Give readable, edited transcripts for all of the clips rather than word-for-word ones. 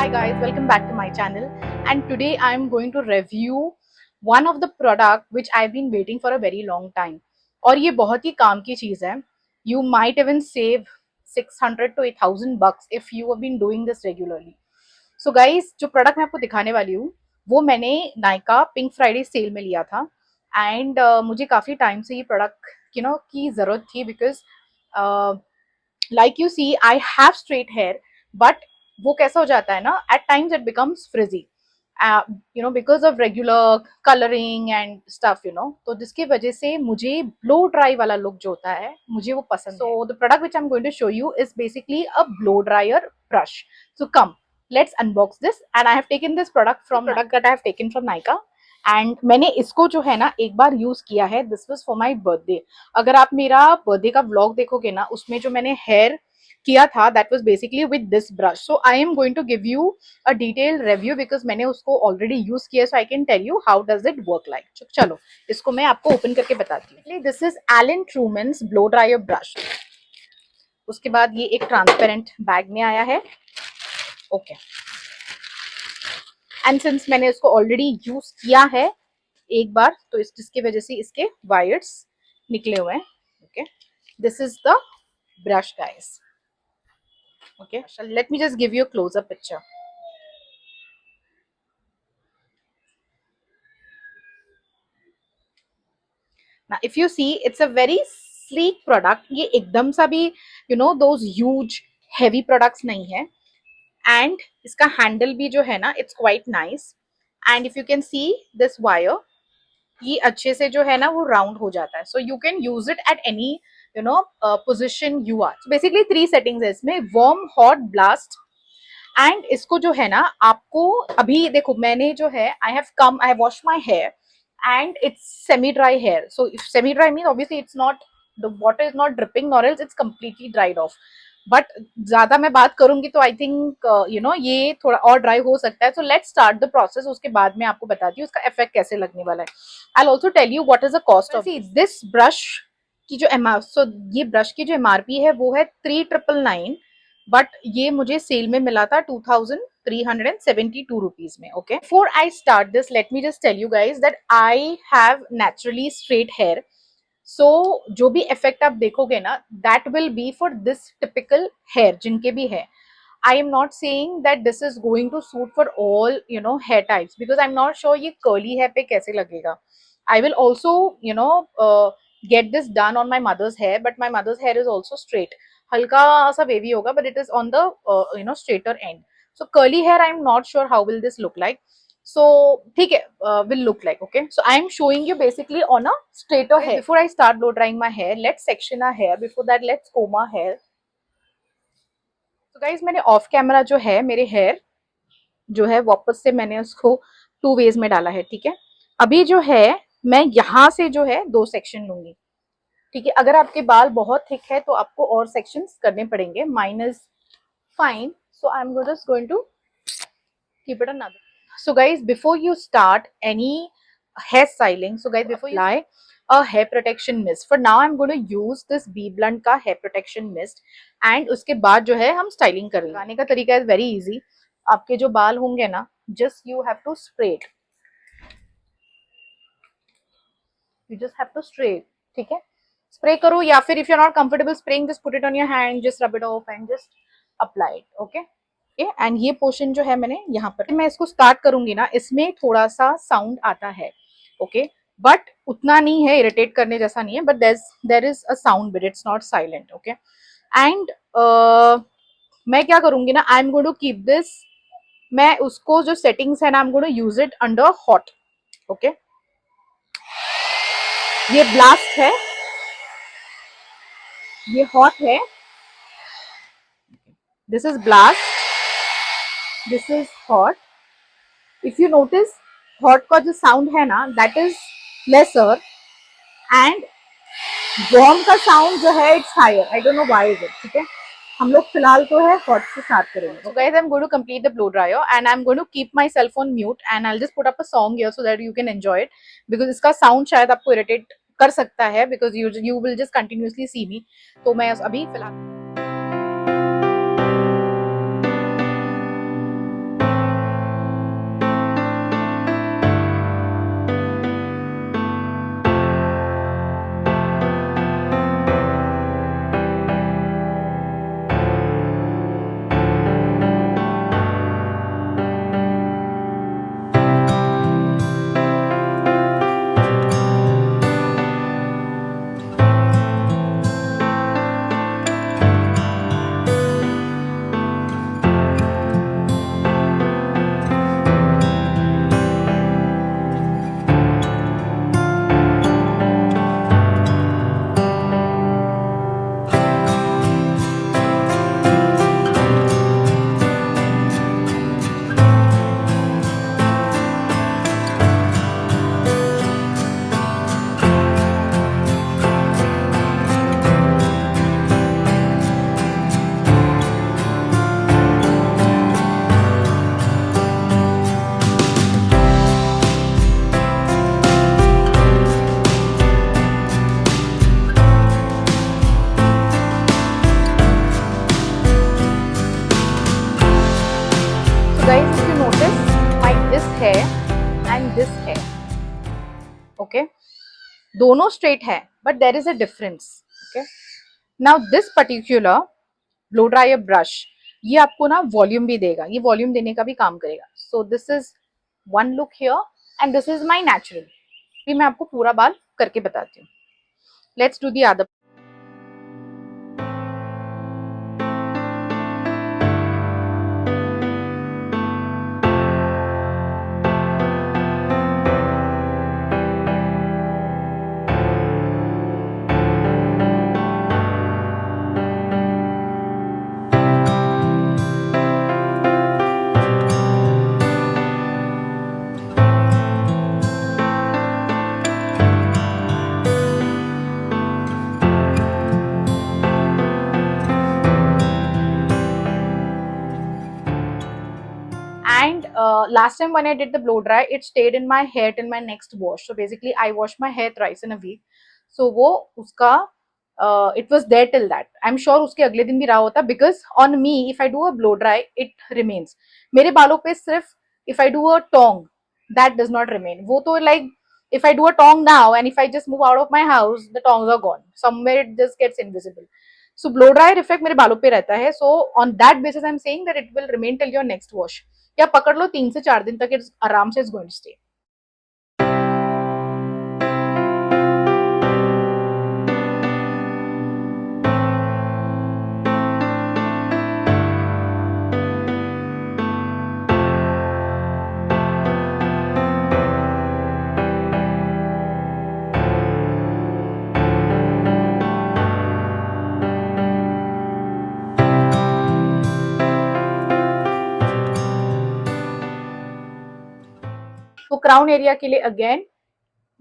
Hi guys, welcome back to my channel, and today I am going to review one of the product which I've been waiting for a very long time. और ये बहुत ही काम की चीज है. You might even save 600 to 1000 bucks if you have been doing this regularly. So guys, जो product मैं आपको दिखाने वाली हूँ वो मैंने नायका पिंक फ्राइडे सेल में लिया था. एंड मुझे काफी टाइम से ये प्रोडक्ट की जरूरत थी because like you see I have straight hair, but वो कैसा हो जाता है ना, at times it becomes frizzy, because of regular coloring and stuff, तो जिसकी वजह से मुझे blow dry वाला look जो होता है मुझे वो पसंद है. So the product which I'm going to show you is basically a blow dryer brush. So come, let's unbox this. And I have taken this product from product that I have taken from Nykaa. And मैंने इसको जो है ना एक बार use किया है. This was for my birthday. अगर आप मेरा बर्थडे का व्लॉग देखोगे ना, उसमें जो मैंने हेयर किया था that was basically with this brush. So I am going to give you a detail review because मैंने उसको ऑलरेडी यूज किया, so I can tell you how does it work like. चलो इसको मैं आपको ओपन करके बताती हूँ. This is Alan Truman's blow dryer brush. उसके बाद ये एक ट्रांसपेरेंट बैग में आया है. ओके, एंड सिंस मैंने इसको ऑलरेडी यूज किया है एक बार, तो जिसकी वजह से इसके वायर्स निकले हुए हैं. Okay, this is the brush guys. Okay, late me just give you a close up picture. Now if you see, it's a very sleek product. ये एकदम सा भी those huge heavy products नहीं है. एंड इसका हैंडल भी जो है ना, it's quite nice. And if you can see this wire, ये अच्छे से जो है ना वो राउंड हो जाता है. So you can use it at any position you are. Basically 3 settings है इसमें: वार्म, हॉट, ब्लास्ट. एंड इसको जो है ना आपको अभी देखो, मैंने जो है I have wash my hair and it's semi dry hair. So if semi dry means obviously it's not, the water is not dripping nor else it's completely dried off. But ज्यादा मैं बात करूंगी तो आई थिंक ये थोड़ा और dry हो सकता है. So let's start the process. उसके बाद मैं आपको बताती हूँ इसका इफेक्ट कैसे लगने वाला है. I also tell you what is the cost of this brush की जो ये ब्रश की जो एमआरपी है वो है 3999, बट ये मुझे सेल में मिला था 2372 रुपीज में. Okay, before I start this let me just tell you guys that I have naturally straight hair. So जो भी इफेक्ट आप देखोगे ना, that will be for this typical hair जिनके भी है. I am not saying that this is going to suit for all hair types, because I'm not sure ये curly hair पे कैसे लगेगा. I will also get this done on my mother's hair, but my mother's hair is also straight. हल्का सा wavy होगा, but it is on the straighter end. So curly hair, I'm not sure how will this look like. So ठीक है, will look like. Okay, so I am showing you basically on a straighter hair. Before I start blow drying my hair, let's section our hair. Before that, let's comb our hair. तो guys मैंने of camera जो है मेरे hair जो है वापस से मैंने उसको 2 वेज में डाला है. ठीक है, अभी जो है मैं यहाँ से जो है 2 सेक्शन लूंगी. ठीक है, अगर आपके बाल बहुत थिक है तो आपको और सेक्शंस करने पड़ेंगे. Mine is fine, so I am just going to keep it another. So guys, before you start any hair styling, so guys, before you apply a hair protection mist. For now I'm going to use this Bee Blunt का hair protection mist, and उसके बाद जो है हम styling करेंगे. लगाने का तरीका is very easy. आपके जो बाल होंगे ना, just you have to spray it. You just have to spray it. ठीक है, स्प्रे करो, या फिर if you're not comfortable spraying, just put it on your hand, just rub it off and just apply it. Okay. And ये portion जो है मैंने यहाँ पर, मैं इसको स्टार्ट करूंगी ना, इसमें थोड़ा सा साउंड आता है. ओके, बट उतना नहीं है, इरिटेट करने जैसा नहीं है, but there is a sound, but it's not silent. Okay, and मैं क्या करूंगी ना, I am going to keep this, मैं उसको जो सेटिंग्स है ना, I am going to use it under hot. Okay, ये ब्लास्ट है, ये हॉट है. This is blast, this is hot. If you notice, hot का जो साउंड है ना, that is lesser, and warm का साउंड जो है it's higher. I don't know why is it. ठीक है, हम लोग फिलहाल तो है हॉट से स्टार्ट करेंगे. So guys, I'm going to complete the blow dryer and I'm going to keep my cell phone mute and I'll just put up a song here so that you can enjoy it, because इसका sound शायद आपको irritate कर सकता है, because you will just continuously see me. तो मैं अभी फिलहाल So guys, if you notice, my this hair and this hair, okay, दोनों straight है, but there is a difference. Okay. Now this particular blow dryer brush, ये आपको ना volume भी देगा, ये वॉल्यूम देने का भी काम करेगा. So this is one look here and this is my natural. अभी मैं आपको पूरा बाल करके बताती हूँ. Let's do the other. And last time when I did the blow dry, it stayed in my hair till my next wash. So basically, I wash my hair thrice in a week. So वो उसका it was there till that. I'm sure उसके अगले दिन भी रहा होता, because on me if I do a blow dry it remains. मेरे बालों पे सिर्फ if I do a tong that does not remain. वो तो like if I do a tong now and if I just move out of my house the tongs are gone. Somewhere it just gets invisible. So blow dryer effect मेरे बालों पे रहता है. So on that basis I'm saying that it will remain till your next wash. या पकड़ लो 3 से 4 दिन तक इट्स आराम से इज गोइंग टू स्टे. तो क्राउन एरिया के लिए again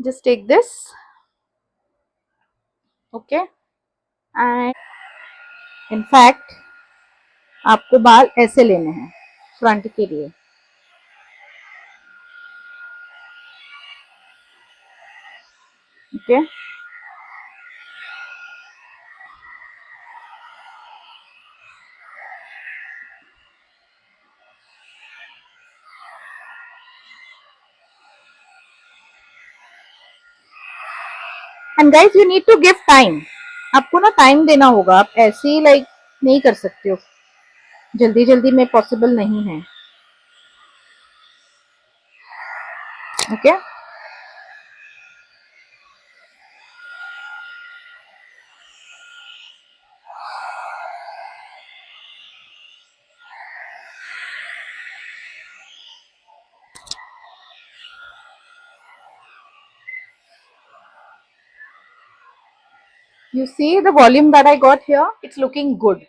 just take this, okay, and in fact आपको बाल ऐसे लेने हैं फ्रंट के लिए, okay. And guys you need to give time. आपको ना टाइम देना होगा, आप ऐसे ही लाइक नहीं कर सकते हो, जल्दी जल्दी में पॉसिबल नहीं है, okay. You see the volume that I got here, it's looking good.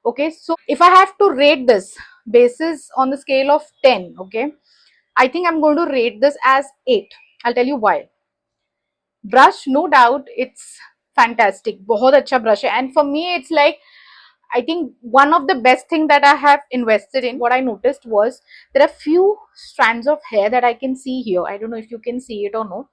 Okay, so if I have to rate this basis on the scale of 10, okay, I think I'm going to rate this as 8. I'll tell you why. Brush, no doubt, it's fantastic. बहुत अच्छा brush है. And for me, it's like, I think one of the best thing that I have invested in, what I noticed was there are few strands of hair that I can see here. I don't know if you can see it or no,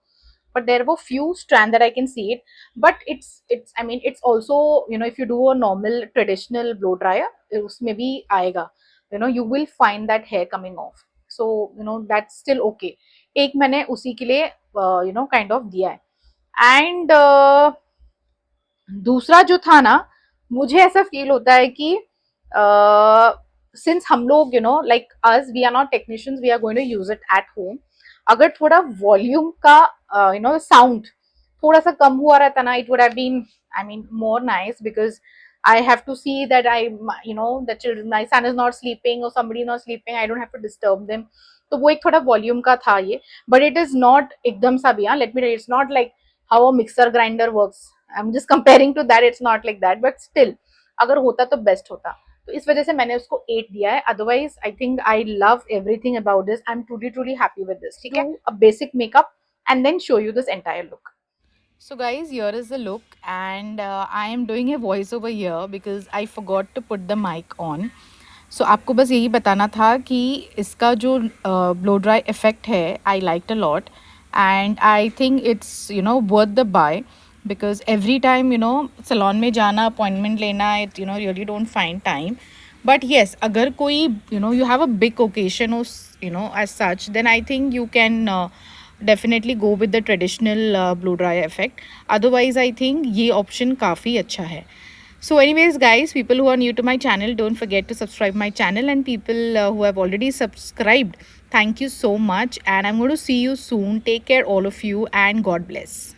but there were few strands that I can see it. But it's I mean it's also, you know, if you do a normal traditional blow dryer, उसमें भी आएगा, you know, you will find that hair coming off. So you know that's still okay. एक मैंने उसी के लिए you know kind of दिया है. एंड दूसरा जो था ना, मुझे ऐसा फील होता है कि सिंस हम लोग you know like us we are not technicians, we are going to use it at home. अगर थोड़ा वॉल्यूम का यू नो साउंड थोड़ा सा कम हुआ रहता ना, it would have been I mean more nice, because I have to see that you know, the children, my son is not sleeping or somebody is not sleeping, I don't have to disturb them. तो वो एक थोड़ा volume का था ये, but it is not एकदम सा भी. हाँ, let me, it's not like how a mixer grinder works. I am just comparing to that, it's not like that, but still अगर होता तो बेस्ट होता. तो इस वजह से मैंने उसको 8 दिया है. Otherwise I think I love everything about this. I am truly truly happy with this. ठीक है, a basic makeup and then show you this entire look. So guys, here is the look, and I am doing a voice over here because I forgot to put the mic on. So आपको बस यही बताना था कि इसका जो blow dry effect है, I liked a lot, and I think it's, you know, worth the buy, because every time, you know, salon में जाना, appointment लेना, it, you know, really don't find time. But yes, agar koi, you have a big occasion or as such, then I think you can definitely go with the traditional blow dry effect. Otherwise I think ye option kafi acha hai. So anyways guys, people who are new to my channel, don't forget to subscribe my channel, and people who have already subscribed, thank you so much, and I'm going to see you soon. Take care all of you, and God bless.